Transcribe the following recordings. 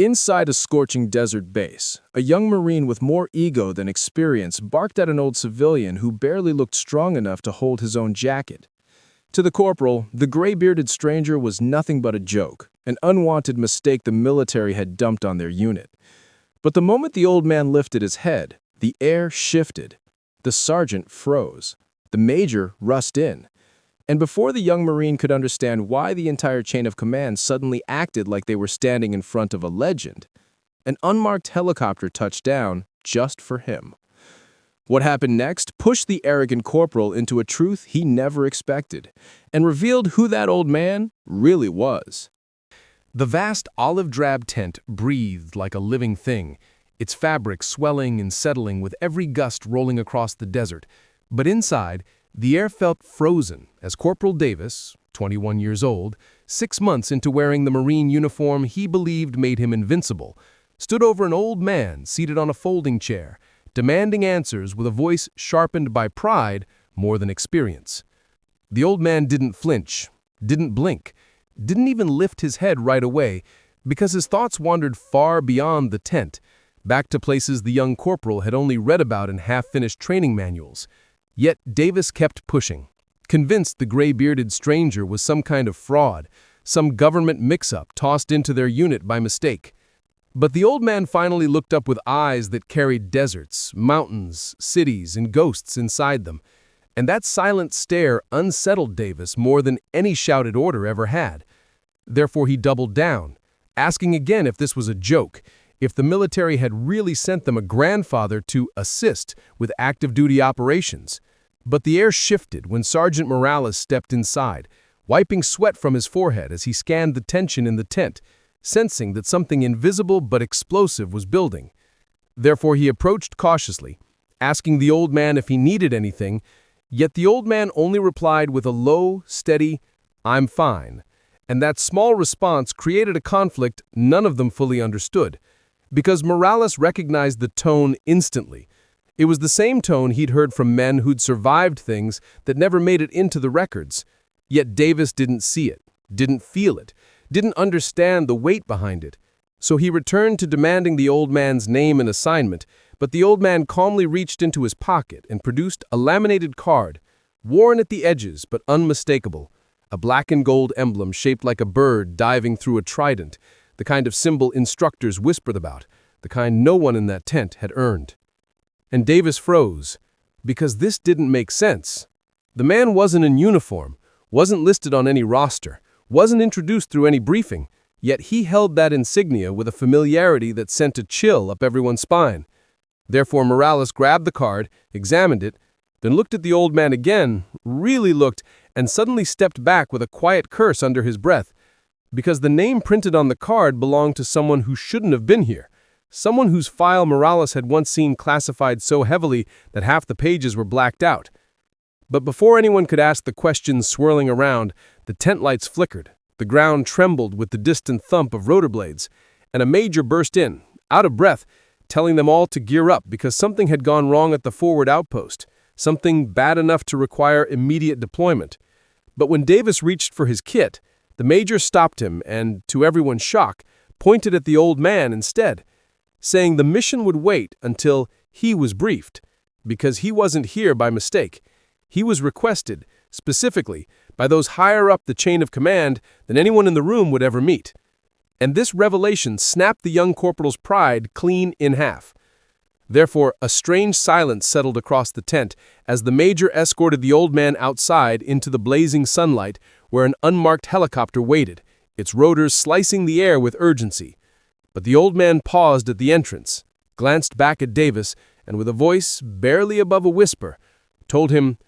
Inside a scorching desert base, a young Marine with more ego than experience barked at an old civilian who barely looked strong enough to hold his own jacket. To the corporal, the gray-bearded stranger was nothing but a joke, an unwanted mistake the military had dumped on their unit. But the moment the old man lifted his head, the air shifted. The sergeant froze. The major rushed in. And before the young Marine could understand why the entire chain of command suddenly acted like they were standing in front of a legend, an unmarked helicopter touched down just for him. What happened next pushed the arrogant corporal into a truth he never expected, and revealed who that old man really was. The vast olive-drab tent breathed like a living thing, its fabric swelling and settling with every gust rolling across the desert. But inside, the air felt frozen as Corporal Davis, 21 years old, 6 months into wearing the Marine uniform he believed made him invincible, stood over an old man seated on a folding chair, demanding answers with a voice sharpened by pride more than experience. The old man didn't flinch, didn't blink, didn't even lift his head right away, because his thoughts wandered far beyond the tent, back to places the young corporal had only read about in half-finished training manuals. Yet Davis kept pushing, convinced the gray-bearded stranger was some kind of fraud, some government mix-up tossed into their unit by mistake. But the old man finally looked up with eyes that carried deserts, mountains, cities, and ghosts inside them. And that silent stare unsettled Davis more than any shouted order ever had. Therefore he doubled down, asking again if this was a joke, if the military had really sent them a grandfather to assist with active-duty operations. But the air shifted when Sergeant Morales stepped inside, wiping sweat from his forehead as he scanned the tension in the tent, sensing that something invisible but explosive was building. Therefore he approached cautiously, asking the old man if he needed anything, yet the old man only replied with a low, steady, "I'm fine." And that small response created a conflict none of them fully understood, because Morales recognized the tone instantly. It was the same tone he'd heard from men who'd survived things that never made it into the records. Yet Davis didn't see it, didn't feel it, didn't understand the weight behind it. So he returned to demanding the old man's name and assignment, but the old man calmly reached into his pocket and produced a laminated card, worn at the edges but unmistakable, a black and gold emblem shaped like a bird diving through a trident, the kind of symbol instructors whispered about, the kind no one in that tent had earned. And Davis froze, because this didn't make sense. The man wasn't in uniform, wasn't listed on any roster, wasn't introduced through any briefing, yet he held that insignia with a familiarity that sent a chill up everyone's spine. Therefore Morales grabbed the card, examined it, then looked at the old man again, really looked, and suddenly stepped back with a quiet curse under his breath, because the name printed on the card belonged to someone who shouldn't have been here, someone whose file Morales had once seen classified so heavily that half the pages were blacked out. But before anyone could ask the questions swirling around, the tent lights flickered, the ground trembled with the distant thump of rotor blades, and a major burst in, out of breath, telling them all to gear up because something had gone wrong at the forward outpost, something bad enough to require immediate deployment. But when Davis reached for his kit, the major stopped him and, to everyone's shock, pointed at the old man instead, saying the mission would wait until he was briefed, because he wasn't here by mistake. He was requested, specifically, by those higher up the chain of command than anyone in the room would ever meet. And this revelation snapped the young corporal's pride clean in half. Therefore, a strange silence settled across the tent as the major escorted the old man outside into the blazing sunlight where an unmarked helicopter waited, its rotors slicing the air with urgency. But the old man paused at the entrance, glanced back at Davis, and with a voice barely above a whisper, told him,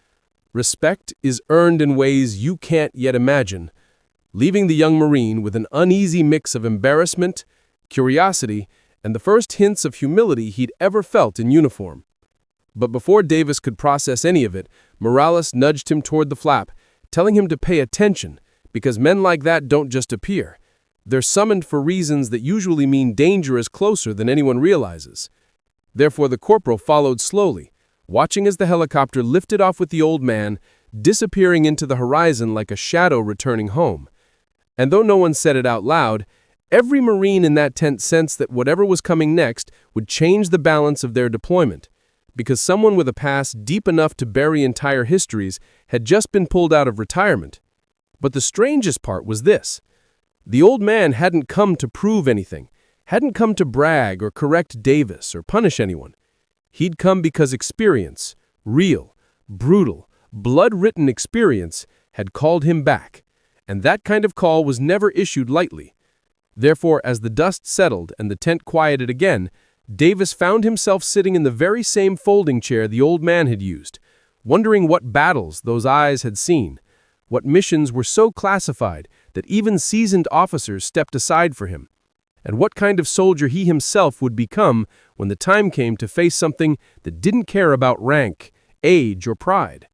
"Respect is earned in ways you can't yet imagine," leaving the young Marine with an uneasy mix of embarrassment, curiosity, and the first hints of humility he'd ever felt in uniform. But before Davis could process any of it, Morales nudged him toward the flap, telling him to pay attention, because men like that don't just appear. They're summoned for reasons that usually mean danger is closer than anyone realizes. Therefore the corporal followed slowly, watching as the helicopter lifted off with the old man, disappearing into the horizon like a shadow returning home. And though no one said it out loud, Every Marine in that tent sensed that whatever was coming next would change the balance of their deployment, because someone with a past deep enough to bury entire histories had just been pulled out of retirement. But the strangest part was this. The old man hadn't come to prove anything, hadn't come to brag or correct Davis or punish anyone. He'd come because experience, real, brutal, blood-written experience, had called him back, and that kind of call was never issued lightly. Therefore, as the dust settled and the tent quieted again, Davis found himself sitting in the very same folding chair the old man had used, wondering what battles those eyes had seen, what missions were so classified that even seasoned officers stepped aside for him, and what kind of soldier he himself would become when the time came to face something that didn't care about rank, age, or pride.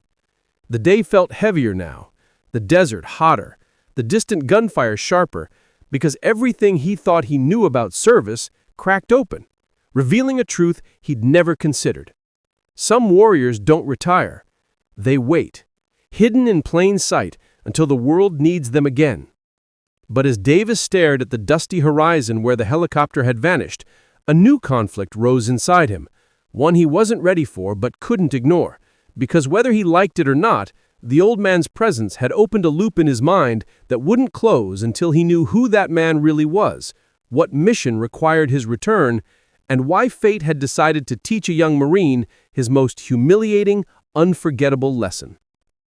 The day felt heavier now, the desert hotter, the distant gunfire sharper, because everything he thought he knew about service cracked open, revealing a truth he'd never considered. Some warriors don't retire. They wait, hidden in plain sight until the world needs them again. But as Davis stared at the dusty horizon where the helicopter had vanished, a new conflict rose inside him, one he wasn't ready for but couldn't ignore, because whether he liked it or not, the old man's presence had opened a loop in his mind that wouldn't close until he knew who that man really was, what mission required his return, and why fate had decided to teach a young Marine his most humiliating, unforgettable lesson.